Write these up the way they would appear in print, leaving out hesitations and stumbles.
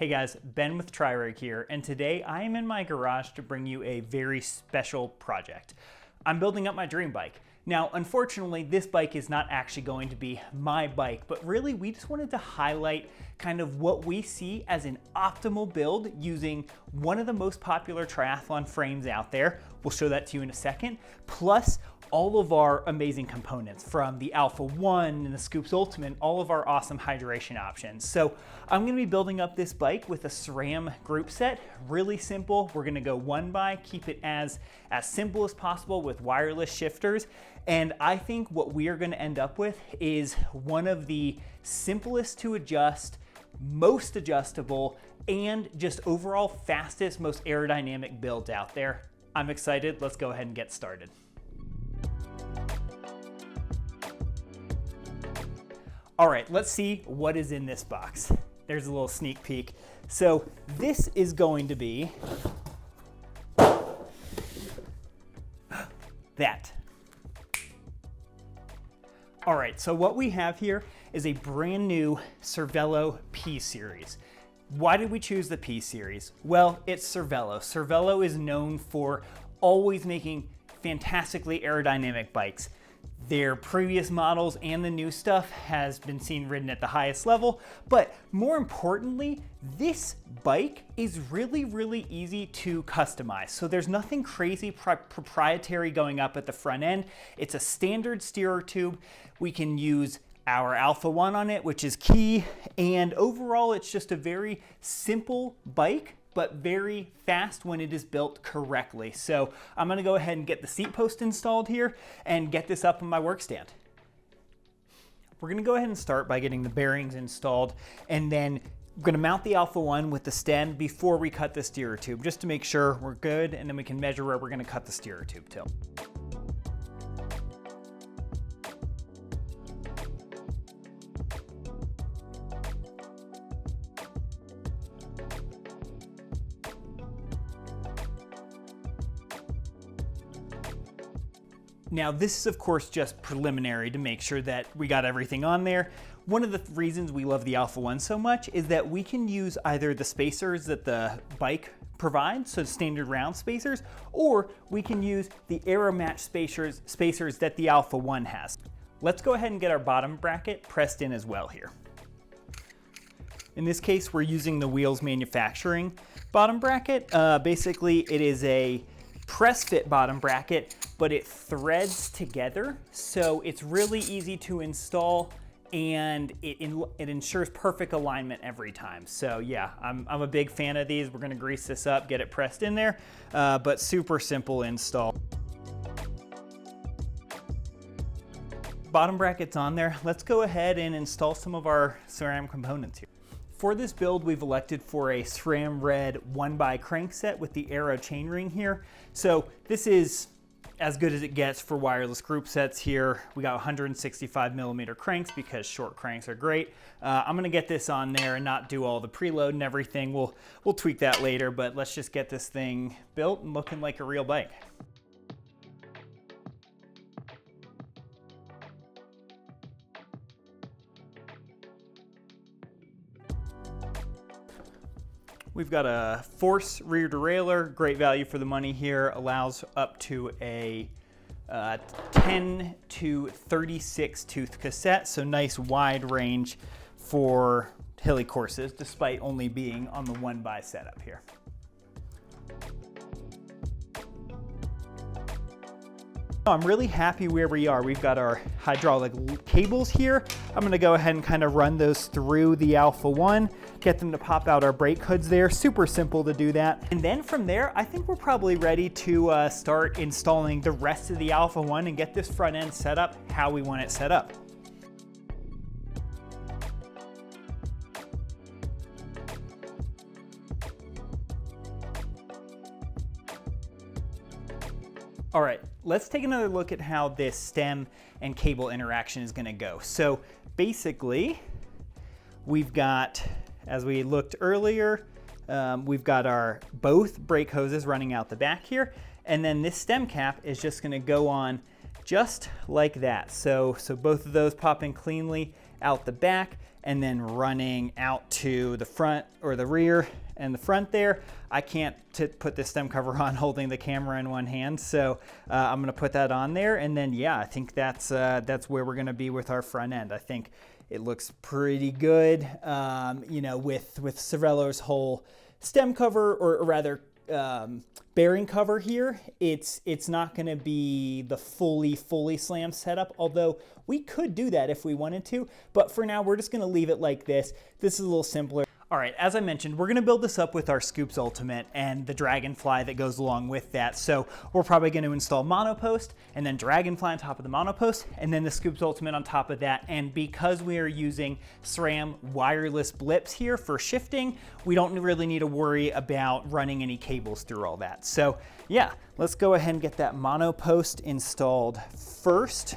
Hey guys, Ben with Tririg here, and today I am in my garage to bring you a very special project. I'm building up my dream bike. Now, unfortunately, this bike is not actually going to be my bike, but really we just wanted to highlight kind of what we see as an optimal build using one of the most popular triathlon frames out there. We'll show that to you in a second, plus all of our amazing components from the Alpha 1 and the Scoops Ultimate, all of our awesome hydration options. So I'm gonna be building up this bike with a SRAM group set, really simple. We're gonna go one by, keep it as simple as possible with wireless shifters. And I think what we are gonna end up with is one of the simplest to adjust, most adjustable, and just overall fastest, most aerodynamic builds out there. I'm excited, let's go ahead and get started. All right, let's see what is in this box. There's a little sneak peek. So this is going to be that. All right, so what we have here is a brand new Cervelo P series. Why did we choose the P series? Well, it's Cervelo. Cervelo is known for always making fantastically aerodynamic bikes. Their previous models and the new stuff has been seen ridden at the highest level, but more importantly, this bike is really easy to customize. So there's nothing crazy proprietary going up at the front end. It's a standard steerer tube. We can use our Alpha 1 on it, which is key, and overall it's just a very simple bike, but very fast when it is built correctly. So I'm gonna go ahead and get the seat post installed here and get this up on my work stand. We're gonna go ahead and start by getting the bearings installed, and then I'm gonna mount the Alpha 1 with the stem before we cut the steerer tube, just to make sure we're good, and then we can measure where we're gonna cut the steerer tube to. Now this is of course just preliminary to make sure that we got everything on there. One of the reasons we love the Alpha 1 so much is that we can use either the spacers that the bike provides, so standard round spacers, or we can use the Aeromatch spacers that the Alpha 1 has. Let's go ahead and get our bottom bracket pressed in as well here. In this case, we're using the Wheels Manufacturing bottom bracket. Basically, it is a press fit bottom bracket, but it threads together, so it's really easy to install, and it ensures perfect alignment every time. So yeah, I'm a big fan of these. We're gonna grease this up, get it pressed in there, but super simple install. Bottom bracket's on there. Let's go ahead and install some of our SRAM components here. For this build, we've elected for a SRAM Red 1x crankset with the Aero chainring here. So this is as good as it gets for wireless group sets here. We got 165mm cranks because short cranks are great. I'm gonna get this on there and not do all the preload and everything. We'll tweak that later, but let's just get this thing built and looking like a real bike. We've got a Force rear derailleur, great value for the money here, allows up to a 10 to 36 tooth cassette, so nice wide range for hilly courses, despite only being on the 1x setup here. I'm really happy where we are. We've got our hydraulic cables here. I'm gonna go ahead and kind of run those through the Alpha 1, get them to pop out our brake hoods there. Super simple to do that. And then from there, I think we're probably ready to start installing the rest of the Alpha 1 and get this front end set up how we want it set up. All right, let's take another look at how this stem and cable interaction is gonna go. So basically, we've got, as we looked earlier, we've got our both brake hoses running out the back here, and then this stem cap is just gonna go on just like that. So both of those pop in cleanly out the back, and then running out to the front or the rear and the front there. I can't put this stem cover on holding the camera in one hand, so I'm gonna put that on there, and then yeah, I think that's where we're gonna be with our front end. I think it looks pretty good, you know, with Cervelo's whole stem cover, or rather bearing cover here. It's not going to be the fully slam setup, although we could do that if we wanted to, but for now we're just going to leave it like this. This is a little simpler. All right, as I mentioned, we're gonna build this up with our Scoops Ultimate and the Dragonfly that goes along with that. So we're probably gonna install monopost and then Dragonfly on top of the monopost and then the Scoops Ultimate on top of that. And because we are using SRAM wireless blips here for shifting, we don't really need to worry about running any cables through all that. So yeah, let's go ahead and get that monopost installed first.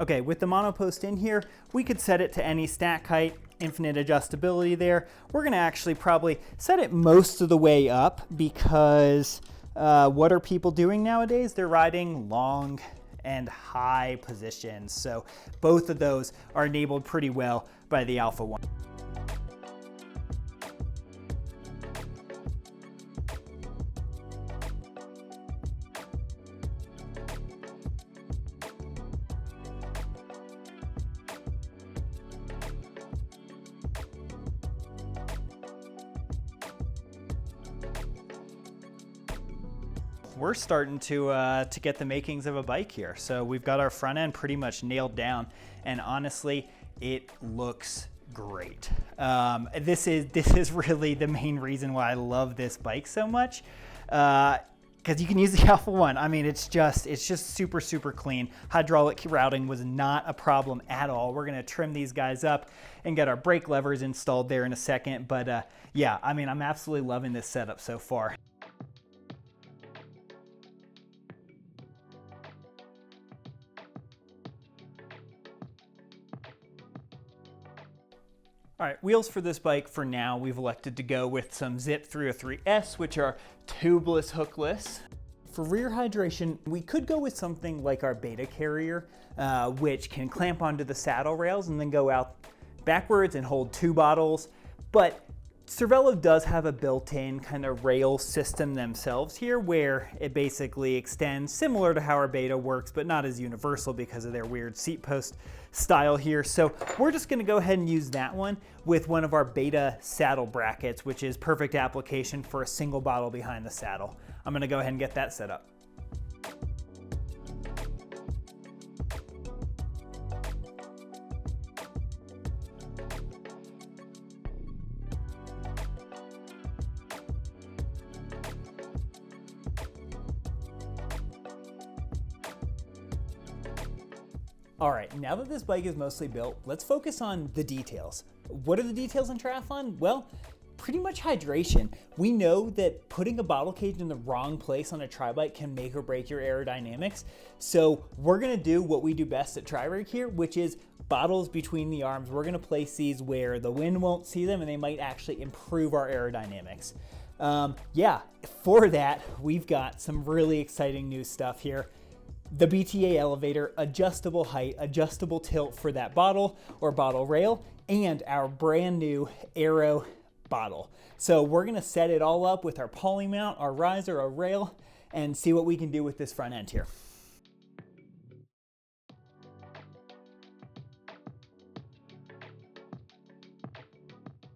Okay, with the monopost in here, we could set it to any stack height, infinite adjustability there. We're gonna actually probably set it most of the way up because what are people doing nowadays? They're riding long and high positions. So both of those are enabled pretty well by the Alpha 1. We're starting to get the makings of a bike here. So we've got our front end pretty much nailed down, and honestly, it looks great. This is really the main reason why I love this bike so much, because you can use the Alpha 1. I mean, it's just super clean. Hydraulic routing was not a problem at all. We're gonna trim these guys up and get our brake levers installed there in a second. But yeah, I mean, I'm absolutely loving this setup so far. All right, wheels for this bike for now, we've elected to go with some Zip 303S, which are tubeless, hookless. For rear hydration, we could go with something like our Beta Carrier, which can clamp onto the saddle rails and then go out backwards and hold 2 bottles. But Cervelo does have a built-in kind of rail system themselves here, where it basically extends similar to how our Beta works, but not as universal because of their weird seat post style here. So we're just gonna go ahead and use that one with one of our Beta saddle brackets, which is perfect application for a single bottle behind the saddle. I'm gonna go ahead and get that set up. All right, now that this bike is mostly built, let's focus on the details. What are the details in triathlon? Well, pretty much hydration. We know that putting a bottle cage in the wrong place on a tri-bike can make or break your aerodynamics. So we're gonna do what we do best at Tririg here, which is bottles between the arms. We're gonna place these where the wind won't see them and they might actually improve our aerodynamics. Yeah, for that, we've got some really exciting new stuff here. The BTA elevator, adjustable height, adjustable tilt for that bottle or bottle rail, and our brand new Aero bottle. So we're gonna set it all up with our poly mount, our riser, our rail, and see what we can do with this front end here.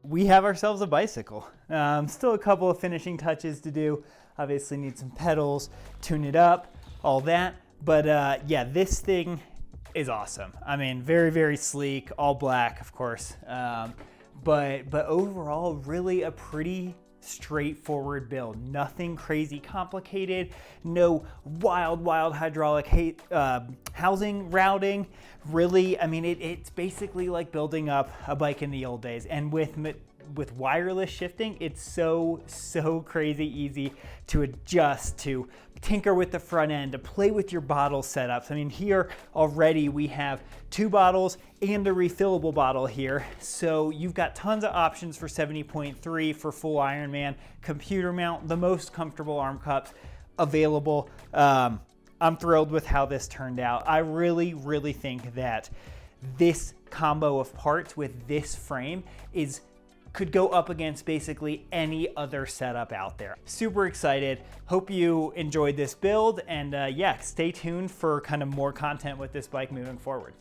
We have ourselves a bicycle. Still a couple of finishing touches to do. Obviously need some pedals, tune it up, all that. But yeah, this thing is awesome. I mean, very sleek, all black, of course. But overall, really a pretty straightforward build. Nothing crazy complicated. No wild hydraulic housing routing. Really, I mean, it's basically like building up a bike in the old days. And with wireless shifting, it's so crazy easy to adjust, to tinker with the front end, to play with your bottle setups. I mean, here already we have 2 bottles and a refillable bottle here. So you've got tons of options for 70.3 for full Ironman, computer mount, the most comfortable arm cups available. I'm thrilled with how this turned out. I really think that this combo of parts with this frame could go up against basically any other setup out there. Super excited. Hope you enjoyed this build, and yeah, stay tuned for kind of more content with this bike moving forward.